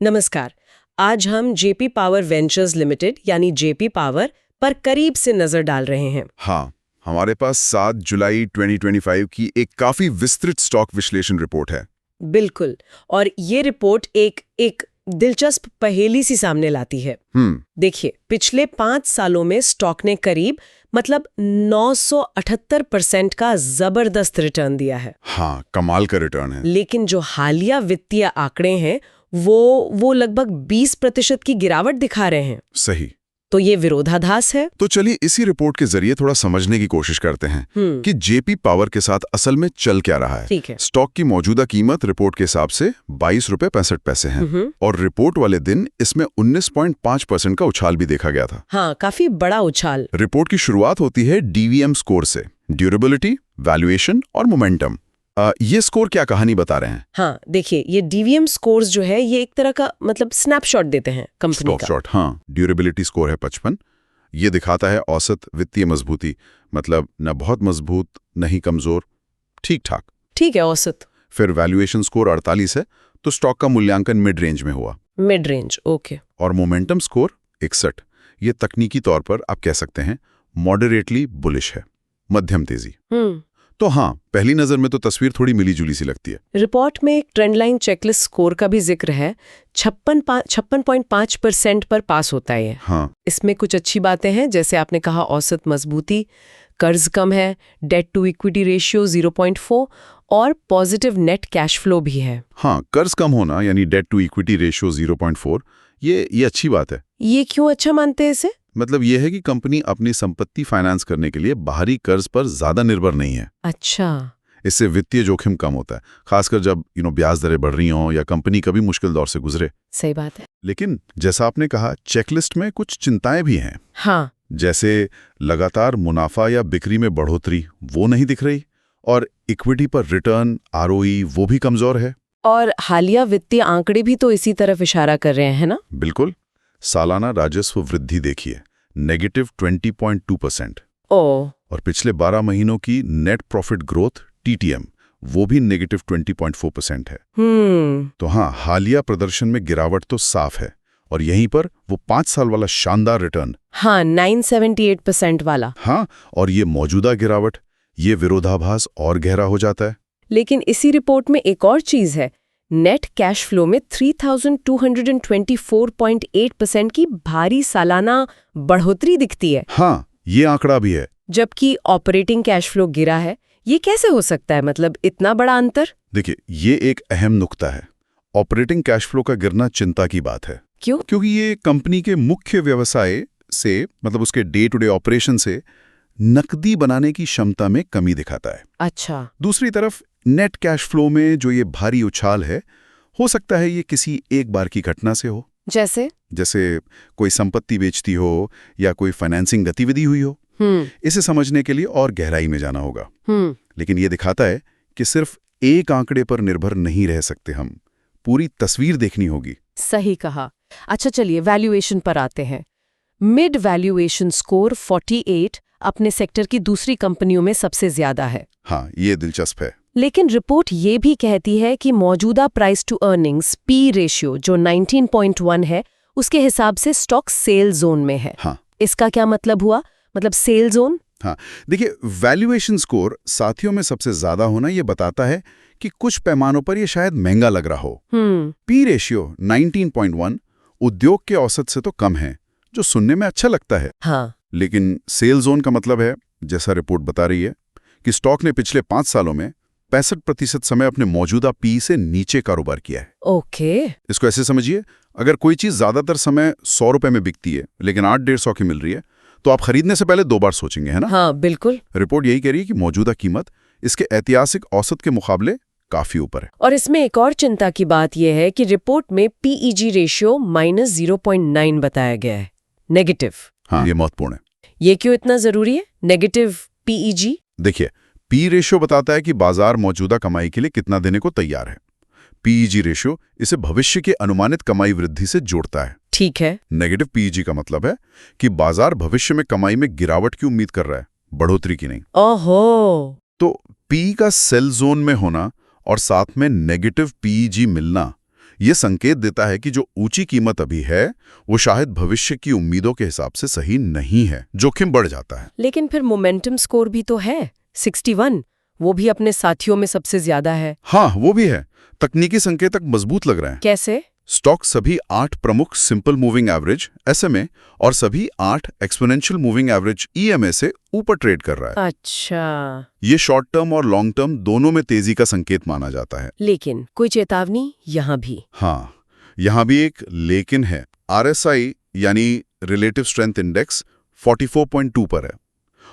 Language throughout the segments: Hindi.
नमस्कार। आज हम जेपी पावर वेंचर्स लिमिटेड यानी जेपी पावर पर करीब से नजर डाल रहे हैं। हाँ, हमारे पास 7 जुलाई 2025 की एक काफी विस्तृत स्टॉक विश्लेषण रिपोर्ट है। बिल्कुल। और ये रिपोर्ट एक दिलचस्प पहेली सी सामने लाती है। देखिए, पिछले 5 सालों में स्टॉक ने करीब 978% का जबरदस्त रिटर्न दिया है। हाँ, कमाल का रिटर्न है। लेकिन जो हालिया वित्तीय आंकड़े हैं वो लगभग 20% की गिरावट दिखा रहे हैं। सही। तो ये विरोधाभास है। तो चलिए इसी रिपोर्ट के जरिए थोड़ा समझने की कोशिश करते हैं कि जेपी पावर के साथ असल में चल क्या रहा है। ठीक है। स्टॉक की मौजूदा कीमत रिपोर्ट के हिसाब से 22.65 रुपए है और रिपोर्ट वाले दिन इसमें 19.5% का उछाल भी देखा गया था। हाँ, काफी बड़ा उछाल। रिपोर्ट की शुरुआत होती है डीवीएम स्कोर से, ड्यूरेबिलिटी, वैल्यूएशन और मोमेंटम। ये स्कोर क्या कहानी बता रहे हैं? हाँ, देखिए, ये डीवीएम स्कोर्स जो है ये एक तरह का स्नैपशॉट देते हैं कंपनी का। स्नैपशॉट, हाँ। ड्यूरेबिलिटी स्कोर है 55। ये दिखाता है औसत वित्तीय मजबूती, मतलब न बहुत मजबूत न ही कमजोर, ठीक ठाक। ठीक है, औसत। फिर वैल्यूएशन स्कोर 48 है, तो स्टॉक का मूल्यांकन मिड रेंज में हुआ। Mid range, okay. और मोमेंटम स्कोर 61। ये तकनीकी तौर पर आप कह सकते हैं मॉडरेटली बुलिश है, मध्यम तेजी। तो हाँ, पहली नजर में तो तस्वीर थोड़ी मिली जुली सी लगती है। रिपोर्ट में एक ट्रेंडलाइन चेकलिस्ट स्कोर का भी जिक्र है। 56.5% पर पास होता है ये। हाँ। इसमें कुछ अच्छी बातें हैं, जैसे आपने कहा औसत मजबूती, कर्ज कम है, डेट टू इक्विटी रेशियो 0.4 और पॉजिटिव नेट कैश फ्लो भी है। हाँ, कर्ज कम होना यानी डेट टू इक्विटी रेशियो 0.4, ये अच्छी बात है। ये क्यों अच्छा मानते हैं इसे? मतलब यह है कि कंपनी अपनी संपत्ति फाइनेंस करने के लिए बाहरी कर्ज पर ज्यादा निर्भर नहीं है। अच्छा। इससे वित्तीय जोखिम कम होता है, खासकर जब ब्याज दरें बढ़ रही हों या कंपनी कभी मुश्किल दौर से गुजरे। सही बात है। लेकिन जैसा आपने कहा, चेकलिस्ट में कुछ चिंताएं भी हैं। हाँ। जैसे लगातार मुनाफा या बिक्री में बढ़ोतरी वो नहीं दिख रही, और इक्विटी पर रिटर्न आरओई वो भी कमजोर है। और हालिया वित्तीय आंकड़े भी तो इसी तरफ इशारा कर रहे हैं ना? बिल्कुल। सालाना राजस्व वृद्धि देखिए, -20.2%। और पिछले 12 महीनों की नेट प्रॉफिट ग्रोथ टीटीएम वो भी -20.4% है। तो हाँ, हालिया प्रदर्शन में गिरावट तो साफ है, और यहीं पर वो 5 साल वाला शानदार रिटर्न। हाँ, 978% वाला। हाँ, और ये मौजूदा गिरावट, ये विरोधाभास और गहरा हो जाता है। लेकिन इसी रिपोर्ट में एक और चीज है। नेट कैश फ्लो में 3224.8% की भारी सालाना बढ़ोतरी दिखती है। हाँ, ये आंकड़ा भी है। जबकि ऑपरेटिंग कैश फ्लो गिरा है। ये कैसे हो सकता है, मतलब इतना बड़ा अंतर? देखिए, ये एक अहम नुक्ता है। ऑपरेटिंग कैश फ्लो का गिरना चिंता की बात है। क्यों? क्योंकि ये कंपनी के मुख्य व्यवसाय से, मतलब उसके डे टू डे ऑपरेशन से नकदी बनाने की क्षमता में कमी दिखाता है। अच्छा। दूसरी तरफ नेट कैश फ्लो में जो ये भारी उछाल है, हो सकता है ये किसी एक बार की घटना से हो। जैसे कोई संपत्ति बेचती हो या कोई फाइनेंसिंग गतिविधि हुई हो। इसे समझने के लिए और गहराई में जाना होगा। लेकिन ये दिखाता है कि सिर्फ एक आंकड़े पर निर्भर नहीं रह सकते हम, पूरी तस्वीर देखनी होगी। सही कहा। अच्छा, चलिए वैल्यूएशन पर आते हैं। मिड वैल्यूएशन स्कोर 48 अपने सेक्टर की दूसरी कंपनियों में सबसे ज्यादा है। हाँ, ये दिलचस्प है। लेकिन रिपोर्ट ये भी कहती है कि मौजूदा price to earnings P ratio जो 19.1 है, उसके हिसाब से स्टॉक सेल जोन में है। हाँ। इसका क्या मतलब हुआ? मतलब सेल जोन? हाँ, देखिए, वैल्यूएशन स्कोर साथियों में सबसे ज्यादा होना ये बताता है कि कुछ पैमानों पर ये शायद महंगा लग रहा हो। पी रेशियो 19.1 उद्योग के औसत से तो कम है, जो सुनने में अच्छा लगता है। हाँ। लेकिन सेल जोन का मतलब है, जैसा रिपोर्ट बता रही है, कि स्टॉक ने पिछले 5 सालों में 65% समय अपने मौजूदा पी से नीचे कारोबार किया है। ओके। इसको ऐसे समझिए, अगर कोई चीज ज्यादातर समय 100 रुपए में बिकती है लेकिन 800-150 की मिल रही है, तो आप खरीदने से पहले 2 बार सोचेंगे, है ना? हाँ, बिल्कुल। रिपोर्ट यही कह रही है कि मौजूदा कीमत इसके ऐतिहासिक औसत के मुकाबले काफी ऊपर है। और इसमें एक और चिंता की बात यह है कि रिपोर्ट में पीईजी रेशियो -0.9 बताया गया है, नेगेटिव। हाँ, ये महत्वपूर्ण है। ये क्यों इतना जरूरी है, नेगेटिव पीईजी? देखिए, पी रेशियो बताता है कि बाजार मौजूदा कमाई के लिए कितना देने को तैयार है। पीईजी रेशियो इसे भविष्य की अनुमानित कमाई वृद्धि से जोड़ता है। ठीक है। नेगेटिव पीईजी का मतलब है कि बाजार भविष्य में कमाई में गिरावट की उम्मीद कर रहा है, बढ़ोतरी की नहीं। ओहो। तो पी का सेल जोन में होना और साथ में नेगेटिव पीईजी मिलना, ये संकेत देता है कि जो ऊंची कीमत अभी है वो शायद भविष्य की उम्मीदों के हिसाब से सही नहीं है, जोखिम बढ़ जाता है। लेकिन फिर मोमेंटम स्कोर भी तो है 61, वो भी अपने साथियों में सबसे ज्यादा है। हाँ, वो भी है। तकनीकी संकेतक मजबूत लग रहे हैं। कैसे? स्टॉक सभी 8 प्रमुख सिंपल मूविंग एवरेज SMA और सभी 8 एक्सपोनेंशियल मूविंग एवरेज EMA से ऊपर ट्रेड कर रहा है। अच्छा, ये शॉर्ट टर्म और लॉन्ग टर्म दोनों में तेजी का संकेत माना जाता है। लेकिन कोई चेतावनी यहाँ भी? हाँ, यहाँ भी एक लेकिन है। RSI यानी रिलेटिव स्ट्रेंथ इंडेक्स 44.2 पर है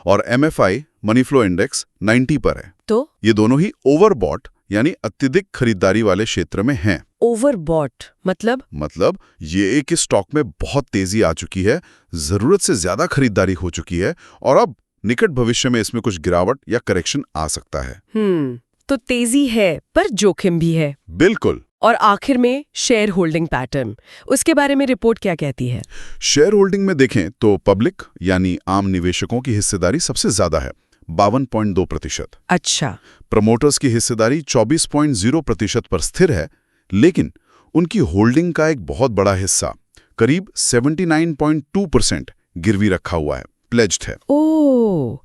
और MFI मनी फ्लो इंडेक्स 90 पर है। तो ये दोनों ही ओवरबॉट यानी अत्यधिक खरीदारी वाले क्षेत्र में हैं। ओवरबॉट मतलब ये एक स्टॉक में बहुत तेजी आ चुकी है, जरूरत से ज्यादा खरीदारी हो चुकी है और अब निकट भविष्य में इसमें कुछ गिरावट या करेक्शन आ सकता है। तो तेजी है पर जोखिम भी है। बिल्कुल। और आखिर में शेयर होल्डिंग पैटर्न, उसके बारे में रिपोर्ट क्या कहती है? शेयर होल्डिंग में देखें तो पब्लिक यानी आम निवेशकों की हिस्सेदारी सबसे ज्यादा है, 52.2%। अच्छा। प्रमोटर्स की हिस्सेदारी 24.0% पर स्थिर है, लेकिन उनकी होल्डिंग का एक बहुत बड़ा हिस्सा करीब 79.2% गिरवी रखा हुआ है, प्लेज्ड है। ओह,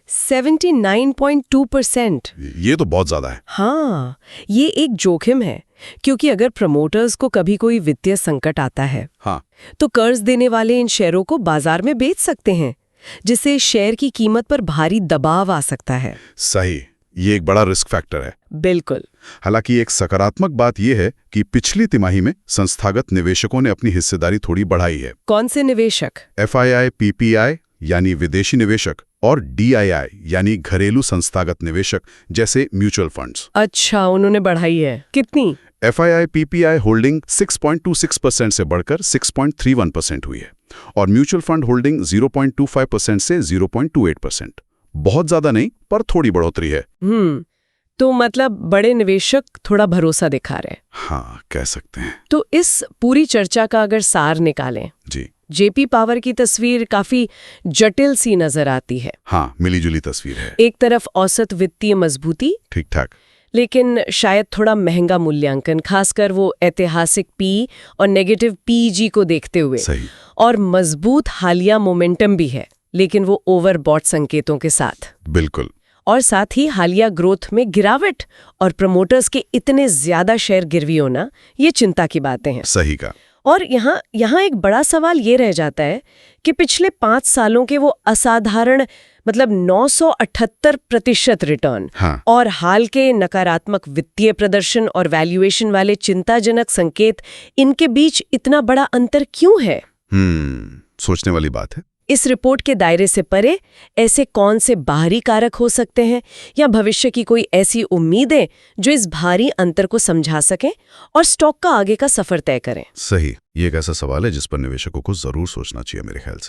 79.2%। ये तो बहुत ज्यादा है। हाँ, ये एक जोखिम है, क्योंकि अगर प्रमोटर्स को कभी कोई वित्तीय संकट आता है, हाँ, तो कर्ज देने वाले इन शेयरों को बाजार में बेच सकते हैं, जिससे शेयर की कीमत पर भारी दबाव आ सकता है। सही, ये एक बड़ा रिस्क फैक्टर है। बिल्कुल। हालांकि एक सकारात्मक बात यह है कि पिछली तिमाही में संस्थागत निवेशकों ने अपनी हिस्सेदारी थोड़ी बढ़ाई है। कौन से निवेशक? FII PPI यानी विदेशी निवेशक और DII यानी घरेलू संस्थागत निवेशक जैसे म्यूचुअल फंड्स। अच्छा, उन्होंने बढ़ाई है। कितनी? FII PPI होल्डिंग 6.26% से बढ़कर 6.31% हुई है और म्यूचुअल फंड होल्डिंग 0.25% से 0.28%। बहुत ज्यादा नहीं, पर थोड़ी बढ़ोतरी है। तो मतलब बड़े निवेशक थोड़ा भरोसा दिखा रहे हैं। हाँ, कह सकते हैं। तो इस पूरी चर्चा का अगर सार निकालें, जी, JP पावर की तस्वीर काफी जटिल सी नजर आती है। हाँ, मिलीजुली तस्वीर है। एक तरफ औसत वित्तीय मजबूती, ठीक ठाक, लेकिन शायद थोड़ा महंगा मूल्यांकन, खासकर वो ऐतिहासिक PE और नेगेटिव PEG को देखते हुए। सही। और मजबूत हालिया मोमेंटम भी है, लेकिन वो ओवरबॉट संकेतों के साथ। बिल्कुल। और साथ ही हालिया ग्रोथ में गिरावट और प्रमोटर्स के इतने ज्यादा शेयर गिरवी होना, ये चिंता की बातें हैं। सही का। और यहाँ एक बड़ा सवाल ये रह जाता है कि पिछले 5 सालों के वो असाधारण 978% रिटर्न, हाँ, और हाल के नकारात्मक वित्तीय प्रदर्शन और वैल्यूएशन वाले चिंताजनक संकेत, इनके बीच इतना बड़ा अंतर क्यों है? सोचने वाली बात है। इस रिपोर्ट के दायरे से परे ऐसे कौन से बाहरी कारक हो सकते हैं, या भविष्य की कोई ऐसी उम्मीदें जो इस भारी अंतर को समझा सकें और स्टॉक का आगे का सफर तय करें? सही, ये एक ऐसा सवाल है जिस पर निवेशकों को जरूर सोचना चाहिए मेरे ख्याल से।